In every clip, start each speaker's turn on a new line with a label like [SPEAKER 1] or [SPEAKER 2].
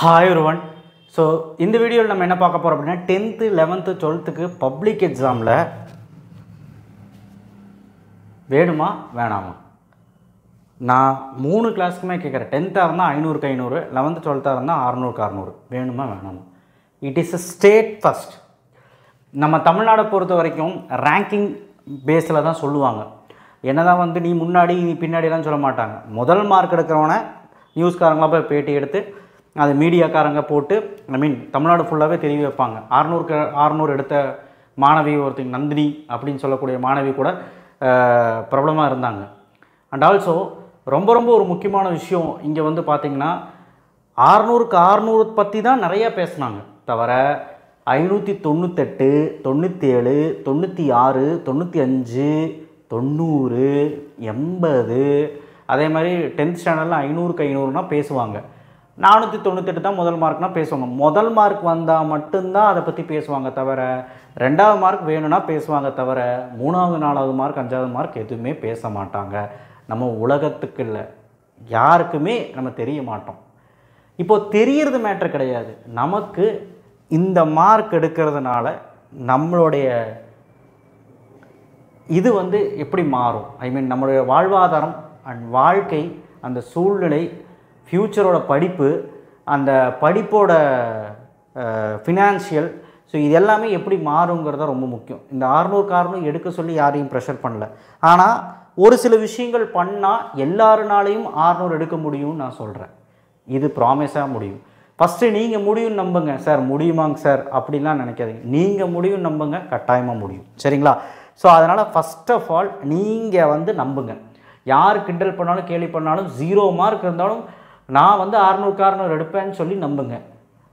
[SPEAKER 1] Hi everyone. So இந்த வீடியோவில் நம்ம என்ன பார்க்க போறோம் அப்படினா 10th 11th 12th பப்ளிக் எக்ஸாம்ல வேணுமா வேணாமா நான் மூணு கிளாஸ்க்குமே கேக்குறேன் 10th இருந்தா 500க்கு 500 11th 12th இருந்தா 600க்கு 600 வேணுமா வேணாமா it is a state first நம்ம தமிழ்நாடு பொறுத்த வரைக்கும் ரேங்கிங் பேஸ்ல தான் சொல்லுவாங்க என்னதான் வந்து நீ முன்னாடி நீ பின்னாடி எல்லாம் சொல்ல மாட்டாங்க முதல் மார்க் எடுக்கறவன நியூஸ்காரங்களா போய் பேட்டி எடுத்து அது மீடியாக்காரங்க போட்டு ஐ மீன் தமிழ்நாடு ஃபுல்லாவே தெரிய வைப்பாங்க 600 எடுத்த மாணவி ஒருத்தங்க நந்தினி அப்படினு சொல்லக்கூடிய மாணவி கூட ப்ராப்ளமா இருந்தாங்க அண்ட் ஆல்சோ ரொம்ப ஒரு முக்கியமான விஷயம் இங்க வந்து பாத்தீங்கன்னா 600க்கு 600 பத்தி தான் நிறைய பேசுனாங்க தவிர 598 97 96 95 90 80 அதே மாதிரி 10th ஸ்டாண்டர்ட்ல 500க்கு 500னா பேசுவாங்க 498 தான் முதல் மார்க்னா பேசுவாங்க முதல் மார்க் வந்தா மட்டும் தான் அத பத்தி பேசுவாங்க தவிர இரண்டாவது மார்க் வேணும்னா பேசுவாங்க தவிர மூணாவது நாலாவது மார்க் அஞ்சாவது மார்க் எதுவுமே பேச மாட்டாங்க நம்ம உலகத்துக்கு இல்ல யாருக்குமே நம்ம தெரிய மாட்டோம் இப்போ தெரியறது மேட்டர் கிடையாது நமக்கு இந்த மார்க் எடுக்கிறதுனால நம்மளுடைய இது வந்து எப்படி மாறும் ஐ மீன் நம்மளுடைய வாழ்வாதாரம் அண்ட் வாழ்க்கை அந்த சூழ்நிலை ஃபியூச்சரோட படிப்பு அந்த படிப்போட ஃபினான்ஷியல் ஸோ இது எல்லாமே எப்படி மாறுங்கிறத ரொம்ப முக்கியம் இந்த 600க்கு 600 எடுக்க சொல்லி யாரையும் ப்ரெஷர் பண்ணல ஆனால் ஒரு சில விஷயங்கள் பண்ணால் எல்லாருனாலையும் 600 எடுக்க முடியும்னு நான் சொல்கிறேன் இது ப்ராமிஸாக முடியும் ஃபஸ்ட்டு நீங்கள் முடியும் நம்புங்க சார் முடியுமாங்க சார் அப்படின்லாம் நினைக்காதீங்க நீங்கள் முடியும் நம்புங்க கட்டாயமாக முடியும் சரிங்களா ஸோ அதனால் ஃபஸ்ட் ஆஃப் ஆல் நீங்கள் வந்து நம்புங்க யார் கிண்டல் பண்ணாலும் கேலி பண்ணாலும் 0 மார்க் இருந்தாலும் நான் வந்து 600க்கு 600 எடுப்பேன்னு சொல்லி நம்புங்க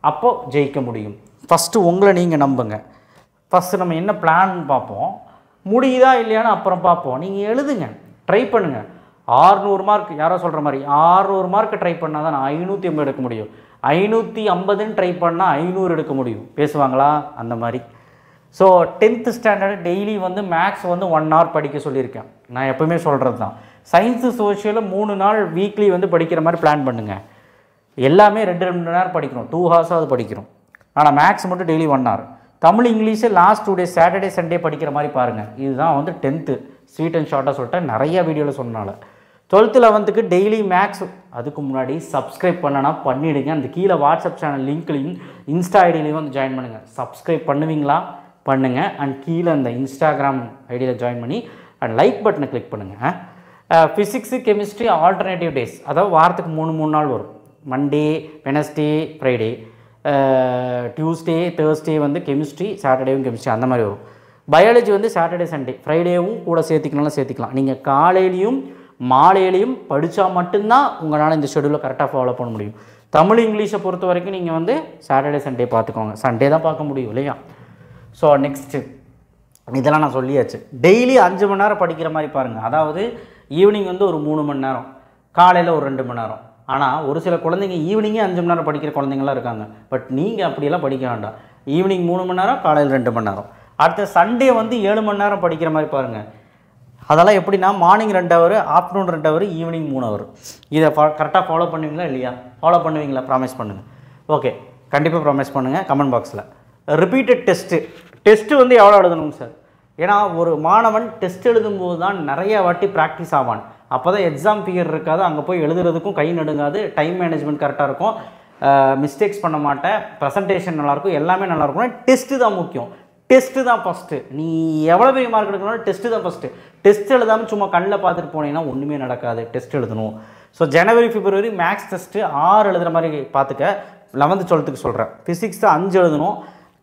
[SPEAKER 1] அப்போ ஜெயிக்க முடியும் ஃபஸ்ட்டு உங்களை நீங்கள் நம்புங்க ஃபஸ்ட்டு நம்ம என்ன பிளான் பார்ப்போம் முடியுதா இல்லையான்னு அப்புறம் பார்ப்போம் நீங்கள் எழுதுங்க ட்ரை பண்ணுங்கள் 600 மார்க் யாரோ சொல்கிற மாதிரி 600 மார்க் ட்ரை பண்ணால் தான் நான் 550 எடுக்க முடியும் 550ன்னு ட்ரை பண்ணால் 500 எடுக்க முடியும் பேசுவாங்களா அந்த மாதிரி ஸோ 10th ஸ்டாண்டர்ட் டெய்லி வந்து மேக்ஸ் வந்து 1 hour படிக்க சொல்லியிருக்கேன் நான் எப்பவுமே சொல்கிறது தான் சயின்ஸு சோஷியலில் 3 நாள் வீக்லி வந்து படிக்கிற மாதிரி பிளான் பண்ணுங்கள் எல்லாமே 2 மணி நேரம் படிக்கிறோம் 2 ஹார்ஸாவது படிக்கிறோம் ஆனால் மேக்ஸ் மட்டும் daily 1 hour Tamil English last 2 days Saturday Sunday படிக்கிற மாதிரி பாருங்கள் இதுதான் வந்து 10th ஸ்வீட் அண்ட் ஷார்ட்டாக சொல்லிட்டேன் நிறைய வீடியோவில் சொன்னால 12th 11th டெய்லி மேக்ஸ் அதுக்கு முன்னாடி சப்ஸ்கிரைப் பண்ணனா பண்ணிவிடுங்க அந்த கீழே வாட்ஸ்அப் சேனல் லிங்க்லையும் இன்ஸ்டா ஐடியிலையும் வந்து ஜாயின் பண்ணுங்கள் சப்ஸ்கிரைப் பண்ணுவீங்களா பண்ணுங்கள் அண்ட் கீழே அந்த இன்ஸ்டாகிராம் ஐடியில் ஜாயின் பண்ணி அண்ட் லைக் பட்டனை கிளிக் பண்ணுங்கள் ஃபிசிக்ஸு கெமிஸ்ட்ரி ஆல்டர்னேட்டிவ் டேஸ் அதாவது வாரத்துக்கு 3 நாள் வரும் Monday Wednesday Friday Tuesday Thursday வந்து கெமிஸ்ட்ரி சாட்டர்டேவும் கெமிஸ்ட்ரி அந்த மாதிரி வரும் பயாலஜி வந்து சாட்டர்டே சண்டே ஃப்ரைடேவும் கூட சேர்த்திக்கலாம் நீங்கள் காலையிலையும் மாலையிலையும் படித்தா மட்டும்தான் உங்களால் இந்த ஷெடியூலை கரெக்டாக ஃபாலோ பண்ண முடியும் தமிழ் இங்கிலீஷை பொறுத்த வரைக்கும் நீங்கள் வந்து சாட்டர்டே சண்டே பார்த்துக்கோங்க சண்டே தான் பார்க்க முடியும் இல்லையா ஸோ நெக்ஸ்ட்டு இதெல்லாம் நான் சொல்லியாச்சு டெய்லி 5 மணி நேரம் படிக்கிற மாதிரி பாருங்கள் அதாவது ஈவினிங் வந்து ஒரு 3 மணி நேரம் காலையில் ஒரு 2 மணி நேரம் ஆனால் ஒரு சில குழந்தைங்க ஈவினிங்கே 5 மணி நேரம் படிக்கிற குழந்தைங்களாம் இருக்காங்க பட் நீங்கள் அப்படியெல்லாம் படிக்க வேண்டாம் ஈவினிங் 3 மணி நேரம் காலையில் 2 மணி நேரம் அடுத்த சண்டே வந்து 7 மணி நேரம் படிக்கிற மாதிரி பாருங்கள் அதெல்லாம் எப்படின்னா morning 2 hour afternoon 2 hour evening 3 hour இதை கரெக்டாக ஃபாலோ பண்ணுவீங்களா இல்லையா ஃபாலோ பண்ணுவீங்களா ப்ராமிஸ் பண்ணுங்கள் ஓகே கண்டிப்பாக ப்ராமிஸ் பண்ணுங்கள் கமெண்ட் பாக்ஸில் ரிப்பீட்டட் டெஸ்ட்டு வந்து எவ்வளோ எழுதணுங்க சார் ஏன்னா ஒரு மாணவன் டெஸ்ட் எழுதும்போது தான் நிறைய வாட்டி ப்ராக்டிஸ் ஆவான் அப்போ தான் எக்ஸாம் ஃபியர் இருக்காது அங்கே போய் எழுதுறதுக்கும் கை நடுங்காது டைம் மேனேஜ்மெண்ட் கரெக்டாக இருக்கும் மிஸ்டேக்ஸ் பண்ண மாட்டேன் ப்ரெசன்டேஷன் நல்லாயிருக்கும் எல்லாமே நல்லாயிருக்கும் டெஸ்ட்டு தான் முக்கியம் டெஸ்ட்டு தான் ஃபஸ்ட்டு நீ எவ்வளோ பெரிய மார்க் எடுக்கணும் டெஸ்ட்டு தான் ஃபஸ்ட்டு டெஸ்ட் எழுதாமல் சும்மா கண்ணில் பார்த்துட்டு போனீங்கன்னா ஒன்றுமே நடக்காது டெஸ்ட் எழுதணும் ஸோ ஜனவரி பிப்ரவரி மேக்ஸ் டெஸ்ட்டு 6 எழுதுகிற மாதிரி பார்த்துக்க 11th 12th சொல்கிறேன் ஃபிசிக்ஸ் 5 எழுதணும்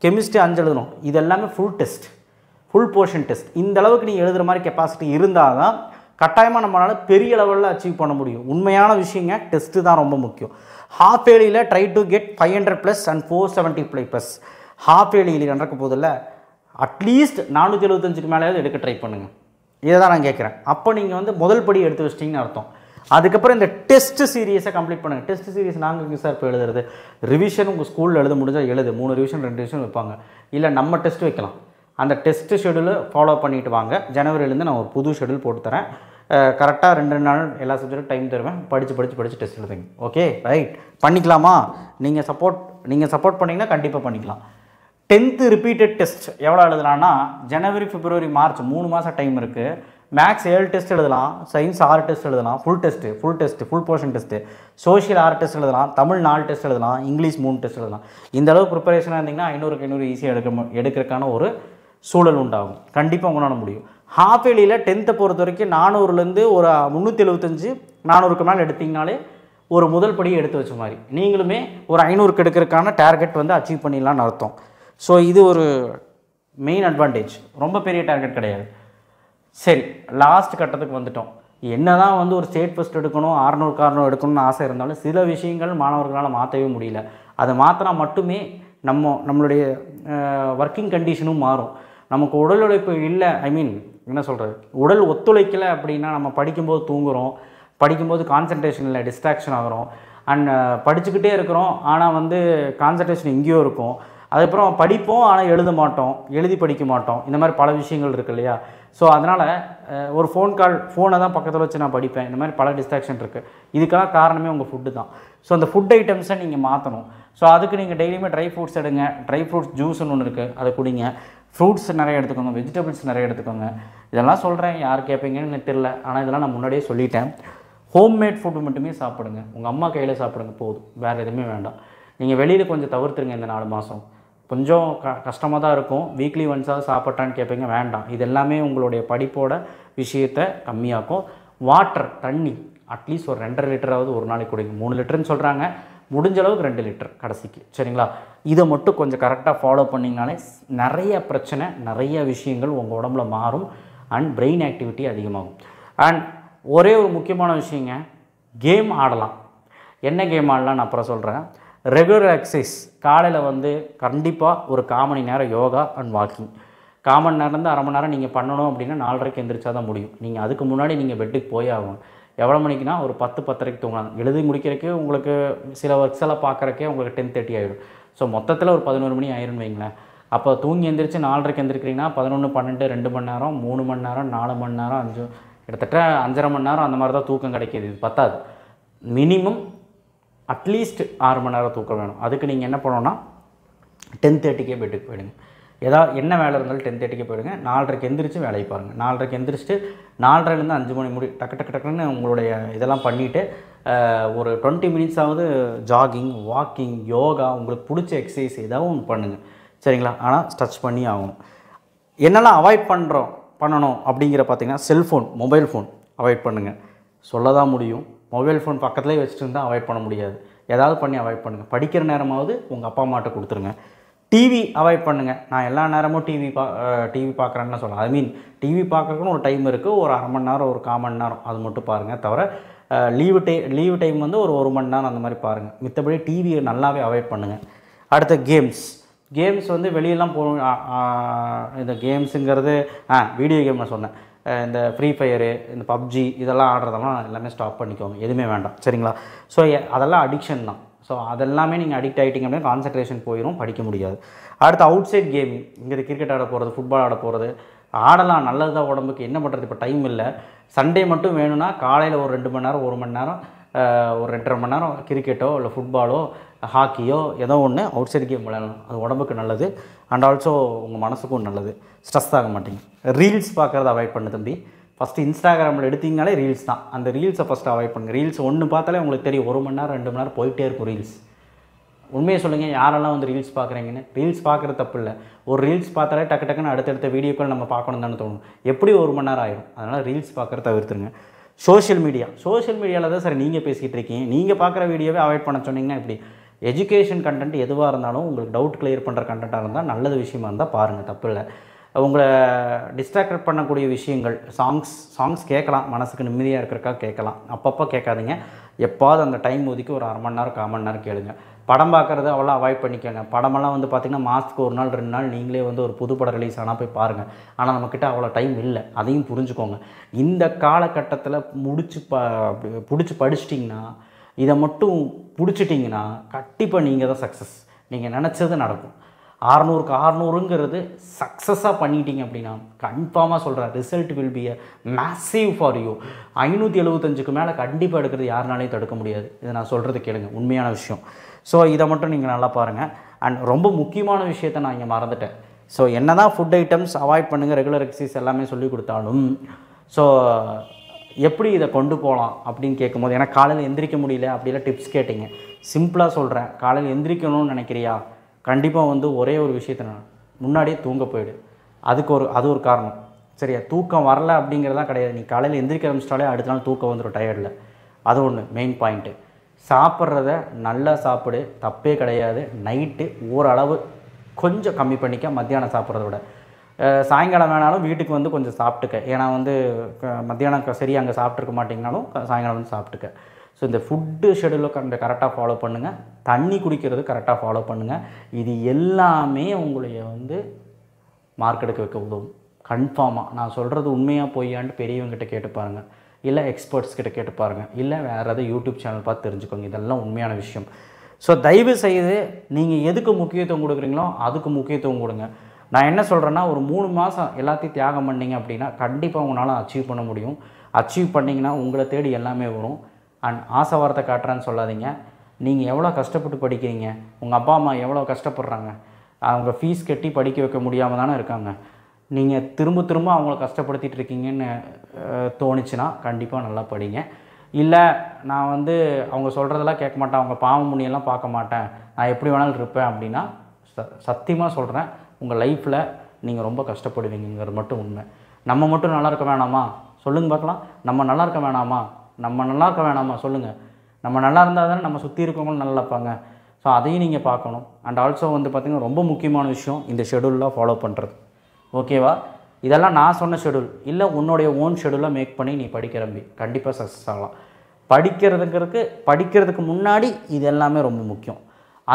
[SPEAKER 1] கெமிஸ்ட்ரி 5 எழுதணும் இது எல்லாமே ஃபுல் போர்ஷன் டெஸ்ட் இந்த அளவுக்கு நீ எழுதுகிற மாதிரி கெப்பாசிட்டி இருந்தால் தான் கட்டாயமாக நம்மளால் பெரிய லெவலில் அச்சீவ் பண்ண முடியும் உண்மையான விஷயங்க டெஸ்ட்டு தான் ரொம்ப முக்கியம் ஹாஃப் ஏலியில் try to get 500+ and 475+. Half ஏலியில் நடக்க போதில்ல அட்லீஸ்ட் 475க்கு மேலேயாவது எடுக்க ட்ரை பண்ணுங்கள் இதை தான் நான் கேட்குறேன் அப்போ நீங்கள் வந்து முதல் படி எடுத்து வச்சிட்டிங்கன்னு அர்த்தம் அதுக்கப்புறம் இந்த டெஸ்ட் சீரியஸை கம்ப்ளீட் பண்ணுங்கள் டெஸ்ட் சீரியஸ் நாங்கள் இங்கே சார் இப்போ எழுதுறது ரிவிஷன் உங்கள் ஸ்கூலில் எழுத முடிஞ்சால் எழுது 3 ரிவிஷன் 2 ரிவிஷன் வைப்பாங்க இல்லை நம்ம டெஸ்ட் வைக்கலாம் அந்த டெஸ்ட் ஷெடியூலை ஃபாலோ பண்ணிட்டு வாங்க ஜனவரியிலேருந்து நான் ஒரு புது ஷெடியூல் போட்டு தரேன் கரெக்டாக 2 நாள் எல்லா சப்ஜெக்டும் டைம் தருவேன், படித்து டெஸ்ட் எழுதுங்க. ஓகே ரைட், பண்ணிக்கலாமா? நீங்கள் சப்போர்ட் பண்ணிங்கன்னா கண்டிப்பாக பண்ணிக்கலாம். 10th ரிப்பீட்டட் டெஸ்ட் எவ்வளோ எழுதலாம்னா, ஜனவரி, பிப்ரவரி, மார்ச் 3 மாதம் டைம் இருக்குது. மேக்ஸ் 7 டெஸ்ட் எழுதலாம், சயின்ஸ் 6 டெஸ்ட் எழுதலாம், full portion test, social 6 test எழுதலாம், தமிழ் 4 டெஸ்ட் எழுதலாம், இங்கிலீஷ் 3 டெஸ்ட் எழுதலாம். இந்த அளவு ப்ரிப்பரேஷனாக இருந்தீங்கன்னா 500க்கு 500 ஈஸியாக எடுக்கிறதுக்கான ஒரு சூழல் உண்டாகும். கண்டிப்பாக உங்களால் முடியும். ஹாஃப் இயர்லியில் 10th பொறுத்த வரைக்கும் 400லேருந்து ஒரு 375 400க்கு மேலே எடுத்திங்கனாலே ஒரு முதல் படியை எடுத்து வச்ச மாதிரி. நீங்களுமே ஒரு 500க்கு எடுக்கிறதுக்கான டார்கெட் வந்து அச்சீவ் பண்ணிடலான்னு அர்த்தம். ஸோ இது ஒரு மெயின் அட்வான்டேஜ், ரொம்ப பெரிய டார்கெட் கிடையாது. சரி, லாஸ்ட் கட்டத்துக்கு வந்துட்டோம். என்ன தான் வந்து ஒரு ஸ்டேட் ஃபஸ்ட் எடுக்கணும், 600 எடுக்கணும்னு ஆசை இருந்தாலும் சில விஷயங்கள் மாணவர்களால் மாற்றவே முடியல. அதை மாற்றினா மட்டுமே நம்மளுடைய ஒர்க்கிங் கண்டிஷனும் மாறும். நமக்கு உடல் உழைப்பு இல்லை, என்ன சொல்கிறது, உடல் ஒத்துழைக்கலை அப்படின்னா நம்ம படிக்கும்போது தூங்குகிறோம், படிக்கும்போது கான்சன்ட்ரேஷன் இல்லை, டிஸ்ட்ராக்ஷன் ஆகிறோம். அண்ட் படிச்சுக்கிட்டே இருக்கிறோம், ஆனால் வந்து கான்சன்ட்ரேஷன் எங்கேயோ இருக்கும். அதுக்கப்புறம் படிப்போம், ஆனால் எழுத மாட்டோம், எழுதி படிக்க மாட்டோம். இந்த மாதிரி பல விஷயங்கள் இருக்குது இல்லையா? ஸோ அதனால் ஒரு ஃபோனை தான் பக்கத்தில் வச்சு நான் படிப்பேன். இந்த மாதிரி பல டிஸ்ட்ராக்ஷன் இருக்குது. இதுக்கெல்லாம் காரணமே உங்கள் ஃபுட்டு தான். ஸோ அந்த ஃபுட் ஐட்டம்ஸை நீங்கள் மாற்றணும். ஸோ அதுக்கு நீங்கள் டெய்லியுமே ட்ரை ஃப்ரூட்ஸ் எடுங்க. ட்ரை ஃப்ரூட்ஸ் ஜூஸ்ன்னு ஒன்று இருக்குது, அதை குடிங்க. ஃப்ரூட்ஸ் நிறைய எடுத்துக்கோங்க, வெஜிடபிள்ஸ் நிறைய எடுத்துக்கோங்க. இதெல்லாம் சொல்கிறேன், யார் கேட்பீங்கன்னு எனக்கு தெரியல, ஆனால் இதெல்லாம் நான் முன்னாடியே சொல்லிட்டேன். ஹோம்மேட் ஃபுட்டு மட்டுமே சாப்பிடுங்க, உங்கள் அம்மா கையில் சாப்பிடுங்க போதும், வேறு எதுவுமே வேண்டாம். நீங்கள் வெளியில் கொஞ்சம் தவிர்த்துருங்க. இந்த 4 மாதம் கொஞ்சம் கஷ்டமாக தான் இருக்கும். வீக்லி ஒன்ஸாவது சாப்பிட்டான்னு கேட்பீங்க, வேண்டாம். இது எல்லாமே உங்களுடைய படிப்போட விஷயத்தை கம்மியாக்கும். வாட்டர், தண்ணி அட்லீஸ்ட் ஒரு 2.5 லிட்டராவது ஒரு நாளைக்கு குடிங்க. 3 லிட்டருன்னு சொல்கிறாங்க, முடிஞ்ச அளவுக்கு 2 லிட்டர் கடைசிக்கு, சரிங்களா? இதை மட்டும் கொஞ்சம் கரெக்டாக ஃபாலோ பண்ணிங்கனாலே நிறைய பிரச்சனை, நிறைய விஷயங்கள் உங்கள் உடம்புல மாறும். அண்ட் பிரெயின் ஆக்டிவிட்டி அதிகமாகும். அண்ட் ஒரே ஒரு முக்கியமான விஷயங்க, கேம் ஆடலாம். என்ன கேம் ஆடலாம் நான் அப்புறம் சொல்கிறேன். ரெகுலர் எக்ஸசைஸ், காலையில் வந்து கண்டிப்பாக ஒரு 1/4 மணி நேரம் யோகா அண்ட் வாக்கிங், 1/4 மணி நேரம்லேருந்து அரை மணி நேரம் நீங்கள் பண்ணணும் அப்படின்னா 4:30க்கு எந்திரிச்சா தான் முடியும். நீங்கள் அதுக்கு முன்னாடி நீங்கள் பெட்டுக்கு போய் ஆகணும். எவ்வளோ மணிக்குனா ஒரு 10-10:30க்கு தூங்கலாம். எழுதி முடிக்கிறதுக்கே உங்களுக்கு சில ஒர்க்ஸ் எல்லாம் பார்க்குறக்கே உங்களுக்கு 10:30 ஆகிடும். ஸோ மொத்தத்தில் ஒரு 11 மணி ஆயிரும் வைங்களேன். அப்போ தூங்கி எந்திரிச்சு 4:30க்கு எந்திரிக்கிறீங்கன்னா 11, 12, 2 மணி நேரம், 3 மணி நேரம், 4 மணி நேரம், 5, கிட்டத்தட்ட 5.5 மணி நேரம் அந்த மாதிரி தான் தூக்கம் கிடைக்கிது. இது பத்தாது. மினிமம் அட்லீஸ்ட் 6 மணி நேரம் தூக்கம் வேணும். அதுக்கு நீங்கள் என்ன பண்ணணும்னா 10:30க்கே பெட்டுக்கு போயிடுங்க. என்ன வேலை இருந்தாலும் 10:30க்கே போயிடுங்க. 4:30க்கு எந்திரிச்சு வேலையை பாருங்கள். 4:30க்கு எந்திரிச்சிட்டு 4:30லேருந்து 5 மணி முடி டக்குன்னு உங்களுடைய இதெல்லாம் பண்ணிவிட்டு ஒரு 20 மினிட்ஸாவது ஜாகிங், வாக்கிங், யோகா, உங்களுக்கு பிடிச்ச எக்ஸசைஸ் ஏதாவது ஒன்று பண்ணுங்கள், சரிங்களா? ஆனால் ஸ்ட்ரெச் பண்ணி ஆகணும். என்னெல்லாம் அவாய்ட் பண்ணணும் அப்படிங்கிற பார்த்தீங்கன்னா, செல்ஃபோன், மொபைல் ஃபோன் அவாய்ட் பண்ணுங்கள். சொல்ல தான் முடியும், மொபைல் ஃபோன் பக்கத்துலேயே வச்சுட்டு இருந்தால் அவாய்ட் பண்ண முடியாது. ஏதாவது பண்ணி அவாய்ட் பண்ணுங்கள். படிக்கிற நேரமாவது உங்கள் அப்பா அம்மாட்ட கொடுத்துருங்க. டிவி அவாய்ட் பண்ணுங்கள். நான் எல்லா நேரமும் டிவி பார்க்குறேன்னு சொல்கிறேன். டிவி பார்க்குறதுக்குன்னு ஒரு டைம் இருக்குது, ஒரு அரை மணி நேரம், ஒரு 1/4 மணி நேரம், அது மட்டும் பாருங்கள். தவிர லீவு டைம் வந்து ஒரு 1 மணி நேரம் அந்த மாதிரி பாருங்கள். மித்தபடி டிவியை நல்லாவே அவாய்ட் பண்ணுங்கள். அடுத்த கேம்ஸ் வந்து வெளியெல்லாம் இந்த கேம்ஸுங்கிறது வீடியோ கேம் நான் சொன்னேன். இந்த ஃப்ரீ ஃபயரு, இந்த பப்ஜி இதெல்லாம் ஆடுறதெல்லாம் எல்லாமே ஸ்டாப் பண்ணிக்கோங்க. எதுவுமே வேண்டாம், சரிங்களா? ஸோ அதெல்லாம் அடிக்ஷன் தான். ஸோ அதெல்லாமே நீங்கள் அடிக்ட் ஆகிட்டிங்க அப்படின்னா கான்சன்ட்ரேஷன் போயிடும், படிக்க முடியாது. அடுத்து அவுட் சைட் கேமிங், இங்கே கிரிக்கெட் ஆட போகிறது, ஃபுட்பால் ஆட போகிறது, ஆடலாம், நல்லது தான் உடம்புக்கு. என்ன பண்ணுறது, இப்போ டைம் இல்லை. சண்டே மட்டும் வேணும்னா காலையில் ஒரு 2 மணி நேரம், 1 மணி நேரம், ஒரு 2.5 மணி நேரம் கிரிக்கெட்டோ இல்லை ஃபுட்பாலோ ஹாக்கியோ ஏதோ ஒன்று அவுட் சைட் கேம் விளையாடலாம். அது உடம்புக்கு நல்லது. அண்ட் ஆல்சோ உங்கள் மனசுக்கும் நல்லது. ஸ்ட்ரெஸ் ஆக மாட்டீங்க. ரீல்ஸ் பார்க்குறத அவாய்ட் பண்ணு தம்பி. ஃபஸ்ட்டு இன்ஸ்டாகிராமில் எடுத்திங்கனாலே ரீல்ஸ் தான். அந்த ரீல்ஸை ஃபஸ்ட்டு அவாய்ட் பண்ணுங்கள். ரீல்ஸ் ஒன்று பார்த்தாலே உங்களுக்கு தெரியும், 1 மணி நேரம் 2 மணி நேரம் போயிட்டே இருக்கும் ரீல்ஸ். உண்மையை சொல்லுங்கள், யாரெல்லாம் வந்து ரீல்ஸ் பார்க்குறீங்கன்னு. ரீல்ஸ் பார்க்குறது தப்பு இல்லை. ஒரு ரீல்ஸ் பார்த்தாலே டக்குன்னு அடுத்தடுத்த வீடியோக்கள் நம்ம பார்க்கணும் தானே தோணும். எப்படி 1 மணி நேரம் ஆயிரும். அதனால் ரீல்ஸ் பார்க்குறத தவிர்த்துருங்க. சோஷியல் மீடியாவில் தான் சார் நீங்கள் பேசிக்கிட்டு இருக்கீங்க, நீங்கள் பார்க்குற வீடியோவே அவாய்ட் பண்ண சொன்னீங்கன்னா எப்படி? எஜுகேஷன் கண்டென்ட் எதுவாக இருந்தாலும் உங்களுக்கு டவுட் கிளியர் பண்ணுற கண்டென்ட்டாக இருந்தால், நல்லது விஷயமா இருந்தால் பாருங்கள், தப்பு இல்லை. உங்களை டிஸ்ட்ராக்ட் பண்ணக்கூடிய விஷயங்கள், சாங்ஸ் கேட்கலாம், மனசுக்கு நிம்மதியாக இருக்கிறக்காக கேட்கலாம். அப்பப்போ கேட்காதீங்க. எப்பாவது அந்த டைம் ஒதுக்கி ஒரு அரை மணி நேரம், 1/4 மணி நேரம் கேளுங்க. படம் பார்க்குறது அவ்வளோ அவாய்ட் பண்ணிக்கோங்க. படமெல்லாம் வந்து பார்த்திங்கன்னா மாதத்துக்கு 1 நாள் 2 நாள் நீங்களே வந்து ஒரு புது படம் ரிலீஸ் ஆனால் போய் பாருங்கள். ஆனால் நம்மக்கிட்ட அவ்வளோ டைம் இல்லை, அதையும் புரிஞ்சுக்கோங்க. இந்த காலகட்டத்தில் பிடிச்சி படிச்சிட்டிங்கன்னா, இதை மட்டும் பிடிச்சிட்டிங்கன்னா கண்டிப்பாக நீங்கள் தான் சக்ஸஸ். நீங்கள் நினச்சது நடக்கும். 600க்கு 600ங்கிறது சக்ஸஸாக பண்ணிட்டீங்க அப்படின்னா கன்ஃபார்மாக சொல்கிறேன், result will be a massive for you. 575க்கு மேலே கண்டிப்பாக எடுக்கிறது யாருனாலையும் தடுக்க முடியாது. இதை நான் சொல்கிறது கேளுங்க, உண்மையான விஷயம். ஸோ இதை மட்டும் நீங்கள் நல்லா பாருங்கள். அண்ட் ரொம்ப முக்கியமான விஷயத்தை நான் இங்கே மறந்துட்டேன். ஸோ என்ன தான் ஃபுட் ஐட்டம்ஸ் அவாய்ட் பண்ணுங்கள், ரெகுலர் எக்ஸசைஸ் எல்லாமே சொல்லி கொடுத்தாலும், ஸோ எப்படி இதை கொண்டு போகலாம் அப்படின்னு கேட்கும்போது, எனக்கு காலையில் எந்திரிக்க முடியல அப்படிலாம் டிப்ஸ் கேட்டிங்க. சிம்பிளாக சொல்கிறேன், காலையில் எந்திரிக்கணும்னு நினைக்கிறியா, கண்டிப்பாக வந்து ஒரே ஒரு விஷயத்தை நான் முன்னாடியே தூங்க போயிடு. அது ஒரு காரணம். சரியா, தூக்கம் வரல அப்படிங்கிறதான் கிடையாது. நீ காலையில் எந்திரிக்க ஆரம்பிச்சிட்டாலே அடுத்த நாள் தூக்கம் வந்துடும் டயர்டில். அது ஒன்று மெயின் பாயிண்ட்டு. சாப்பிட்றத நல்லா சாப்பிடு, தப்பே கிடையாது. நைட்டு ஓரளவு கொஞ்சம் கம்மி பண்ணிக்க, மத்தியானம் சாப்பிட்றத விட. சாயங்காலம் வேணாலும் வீட்டுக்கு வந்து கொஞ்சம் சாப்பிட்டுக்க. ஏன்னா வந்து மத்தியானம் சரியாக அங்கே சாப்பிட்ருக்க மாட்டிங்கனாலும் சாயங்காலம் வந்து சாப்பிட்டுக்க. ஸோ இந்த ஃபுட்டு ஷெடியூலை கரெக்டாக ஃபாலோ பண்ணுங்கள். தண்ணி குடிக்கிறது கரெக்டாக ஃபாலோ பண்ணுங்கள். இது எல்லாமே உங்களைய வந்து மார்க் எடுக்க வைக்க உதவும். கன்ஃபார்மாக நான் சொல்கிறது உண்மையாக பொய்யான்ட்டு பெரியவங்ககிட்ட கேட்டு பாருங்கள், இல்லை எக்ஸ்பர்ட்ஸ் கிட்ட கேட்டு பாருங்கள், இல்லை வேறு ஏதாவது யூடியூப் சேனல் பார்த்து தெரிஞ்சுக்கோங்க. இதெல்லாம் உண்மையான விஷயம். ஸோ தயவு செய்து நீங்கள் எதுக்கு முக்கியத்துவம் கொடுக்குறீங்களோ அதுக்கு முக்கியத்துவம் கொடுங்க. நான் என்ன சொல்கிறேன்னா, ஒரு 3 மாதம் எல்லாத்தையும் தியாகம் பண்ணிங்க அப்படின்னா கண்டிப்பாக உங்களால் அச்சீவ் பண்ண முடியும். அச்சீவ் பண்ணிங்கன்னா உங்களை தேடி எல்லாமே வரும். அண்ட் ஆசை வார்த்தை காட்டுறேன்னு சொல்லாதீங்க. நீங்கள் எவ்வளோ கஷ்டப்பட்டு படிக்கிறீங்க, உங்கள் அப்பா அம்மா எவ்வளோ கஷ்டப்படுறாங்க, அவங்க ஃபீஸ் கட்டி படிக்க வைக்க முடியாமல் தானே இருக்காங்க. நீங்கள் திரும்ப திரும்ப அவங்கள கஷ்டப்படுத்திட்டு இருக்கீங்கன்னு தோணுச்சுன்னா கண்டிப்பாக நல்லா படிங்க. இல்லை நான் வந்து அவங்க சொல்கிறதெல்லாம் கேட்க மாட்டேன், அவங்க பாவம் முனியெல்லாம் பார்க்க மாட்டேன், நான் எப்படி வேணாலும் இருப்பேன் அப்படின்னா சத்தியமாக சொல்கிறேன், உங்கள் லைஃப்பில் நீங்கள் ரொம்ப கஷ்டப்படுவீங்கிறது மட்டும் உண்மை. நம்ம மட்டும் நல்லா இருக்க வேணாமா சொல்லுங்கள் பார்க்கலாம். நம்ம நல்லா இருக்க வேணாமா சொல்லுங்கள். நம்ம நல்லா இருந்தால் தானே நம்ம சுற்றி இருக்கவங்களும் நல்லா இருப்பாங்க. ஸோ அதையும் நீங்கள் பார்க்கணும். அண்ட் ஆல்சோ வந்து பார்த்திங்கன்னா ரொம்ப முக்கியமான விஷயம் இந்த ஷெடியூலில் ஃபாலோ பண்ணுறது. ஓகேவா? இதெல்லாம் நான் சொன்ன ஷெடியூல் இல்லை, உன்னுடைய ஓன் ஷெடியூலை மேக் பண்ணி நீ படிக்கிறம்பி கண்டிப்பாக சக்ஸஸ் ஆகலாம். படிக்கிறதுக்கு முன்னாடி இது எல்லாமே ரொம்ப முக்கியம்.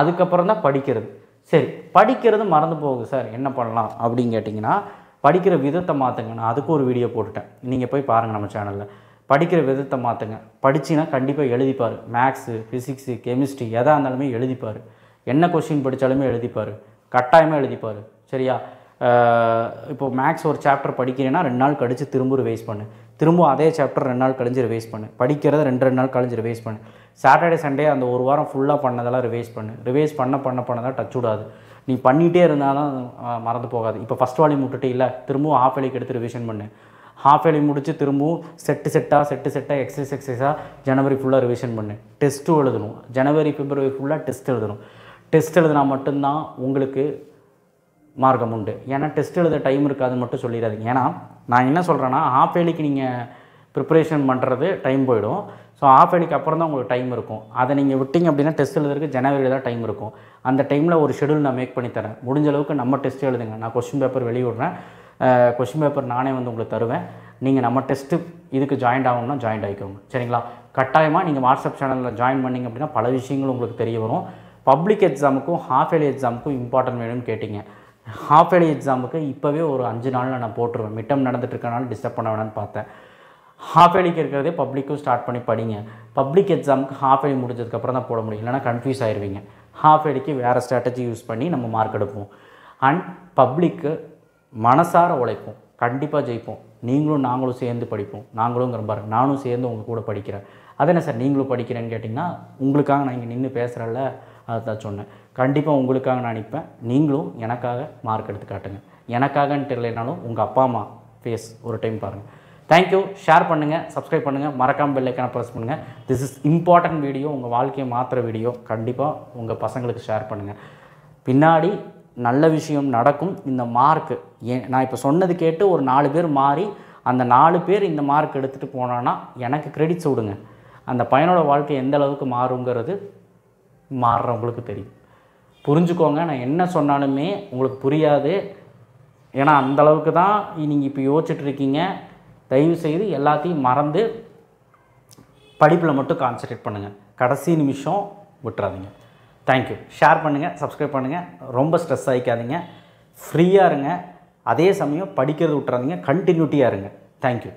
[SPEAKER 1] அதுக்கப்புறம் தான் படிக்கிறது. சரி, படிக்கிறது மறந்து போகுது சார், என்ன பண்ணலாம் அப்படின்னு கேட்டிங்கன்னா, படிக்கிற விதத்தை மாற்றுங்க. நான் அதுக்கு ஒரு வீடியோ போட்டுட்டேன், நீங்கள் போய் பாருங்கள் நம்ம சேனலில். படிக்கிற விதத்தை மாற்றுங்க. படிச்சின்னா கண்டிப்பாக எழுதிப்பார். மேக்ஸு, ஃபிசிக்ஸு, கெமிஸ்ட்ரி எதாக இருந்தாலுமே எழுதிப்பார். என்ன கொஸ்டின் படித்தாலுமே எழுதிப்பார், கட்டாயமாக எழுதிப்பார். சரியா? இப்போது மேக்ஸ் ஒரு சாப்டர் படிக்கிறேன்னா 2 நாள் கழித்து திரும்ப ரிவைஸ் பண்ணு, திரும்ப அதே சாப்டர் 2 நாள் கழிஞ்சு ரிவைஸ் பண்ணு, படிக்கிறத 2 நாள் கழிஞ்சு ரிவைஸ் பண்ணு. சாட்டர்டே சண்டே அந்த ஒரு வாரம் ஃபுல்லாக பண்ணதெல்லாம் ரிவைஸ் பண்ணு. ரிவைஸ் பண்ணதான் டச் விடாது. நீ பண்ணிகிட்டே இருந்தால் தான் மறந்து போகாது. இப்போ ஃபஸ்ட் வால்யூம் விட்டுட்டு இல்லை, திரும்பவும் ஹாஃப் வேலிக்கு எடுத்து ரிவிஷன் பண்ணு. ஹாஃப் வேலி முடித்து திரும்பவும் செட்டாக எக்ஸசைஸாக ஜனவரி ஃபுல்லாக ரிவிஷன் பண்ணு. டெஸ்ட்டும் எழுதணும். ஜனவரி பிப்ரவரி ஃபுல்லாக டெஸ்ட் எழுதணும். டெஸ்ட் எழுதினா மட்டும்தான் உங்களுக்கு மார்க்கம் உண்டு. ஏன்னா டெஸ்ட் எழுத டைம் இருக்காதுன்னு மட்டும் சொல்லிடாதீங்க. ஏன்னா நான் என்ன சொல்கிறேன்னா, ஹாஃப் வேலிக்கு நீங்கள் ப்ரிப்பரேஷன் பண்ணுறது டைம் போயிடும். ஸோ ஹாஃப் வேலிக்கு அப்புறம் தான் உங்களுக்கு டைம் இருக்கும். அதை நீங்கள் விட்டிங்க அப்படின்னா டெஸ்ட் எழுதுறதுக்கு ஜனவரியில் தான் டைம் இருக்கும். அந்த டைமில் ஒரு ஷெடியூல் நான் மேக் பண்ணி தரேன். முடிஞ்ச அளவுக்கு நம்ம டெஸ்ட் எழுதுங்க. நான் கொஸ்டின் பேப்பர் வெளியிடுறேன், கொஸ்டின் பேப்பர் நானே வந்து உங்களுக்கு தருவேன். நீங்கள் நம்ம டெஸ்ட்டு இதுக்கு ஜாயின் ஆகணும்னா ஜாயின் ஆகிக்கோங்க. சரிங்களா? கட்டாயமாக நீங்கள் வாட்ஸ்அப் சேனலில் ஜாயின் பண்ணிங்க அப்படின்னா பல விஷயங்கள் உங்களுக்கு தெரிய வரும். பப்ளிக் எக்ஸாமுக்கும் ஹாஃப் வேலி எக்ஸாமுக்கும் இம்பார்ட்டன்ட் வேணும்னு கேட்டிங்க. ஹாஃப் வேலி எக்ஸாமுக்கு இப்போவே ஒரு 5 நாளில் நான் போட்டுருவேன். மிட்டம் நடந்துட்டு இருக்கனால டிஸ்டர்ப் பண்ண வேணான்னு பார்த்தேன். ஹாஃப் வேலிக்கு இருக்கிறதே பப்ளிக்கும் ஸ்டார்ட் பண்ணி படிங்க. பப்ளிக் எக்ஸாமுக்கு ஹாஃப் வேலி முடிஞ்சதுக்கப்புறம் தான் போட முடியும், இல்லைனா கன்ஃபியூஸ் ஆயிடுவீங்க. ஹாஃப் வேலிக்கு வேறு ஸ்ட்ராட்டஜி யூஸ் பண்ணி நம்ம மார்க் எடுப்போம். அண்ட் பப்ளிக்கு மனசார உழைப்போம், கண்டிப்பாக ஜெயிப்போம். நீங்களும் நாங்களும் சேர்ந்து படிப்போம். நாங்களும் பாருங்க, நானும் சேர்ந்து உங்கள் கூட படிக்கிறேன். அதே சார் நீங்களும் படிக்கிறேன்னு கேட்டிங்கன்னா, உங்களுக்காக நான் இங்கே நின்று பேசுகிறேன்ல, அதுதான் சொன்னேன். கண்டிப்பாக உங்களுக்காக நான் நிற்பேன். நீங்களும் எனக்காக மார்க் எடுத்து காட்டுங்க. எனக்காகன்னு தெரியலனாலும் உங்கள் அப்பா அம்மா ஃபேஸ் ஒரு டைம் பாருங்கள். தேங்க்யூ. ஷேர் பண்ணுங்கள், சப்ஸ்கிரைப் பண்ணுங்கள், மறக்காமல் பெல் ஐக்கானை ப்ரெஸ் பண்ணுங்கள். திஸ் இஸ் இம்பார்ட்டன்ட் வீடியோ, உங்கள் வாழ்க்கையை மாற்றுற வீடியோ. கண்டிப்பாக உங்கள் பசங்களுக்கு ஷேர் பண்ணுங்கள். பின்னாடி நல்ல விஷயம் நடக்கும். இந்த மார்க்கு நான் இப்போ சொன்னது கேட்டு ஒரு 4 பேர் மாறி அந்த 4 பேர் இந்த மார்க் எடுத்துகிட்டு போனான்னா எனக்கு கிரெடிட்ஸ் விடுங்க. அந்த பையனோட வாழ்க்கை எந்த அளவுக்கு மாறுங்கிறது மாறுறவங்களுக்கு தெரியும். புரிஞ்சுக்கோங்க. நான் என்ன சொன்னாலுமே உங்களுக்கு புரியாது. ஏன்னா அந்தளவுக்கு தான் நீங்கள் இப்போ யோசிச்சுட்டு இருக்கீங்க. தயவுசெய்து எல்லாத்தையும் மறந்து படிப்பில் மட்டும் கான்சன்ட்ரேட் பண்ணுங்கள். கடைசி நிமிஷம் விட்டுறாதீங்க. தேங்க்யூ. ஷேர் பண்ணுங்கள், சப்ஸ்கிரைப் பண்ணுங்கள். ரொம்ப ஸ்ட்ரெஸ் ஆகிக்காதீங்க. ஃப்ரீயாக இருங்க. அதே சமயம் படிக்கிறது விட்டுறாதீங்க. கண்டினியூட்டியாக இருங்க. தேங்க்யூ.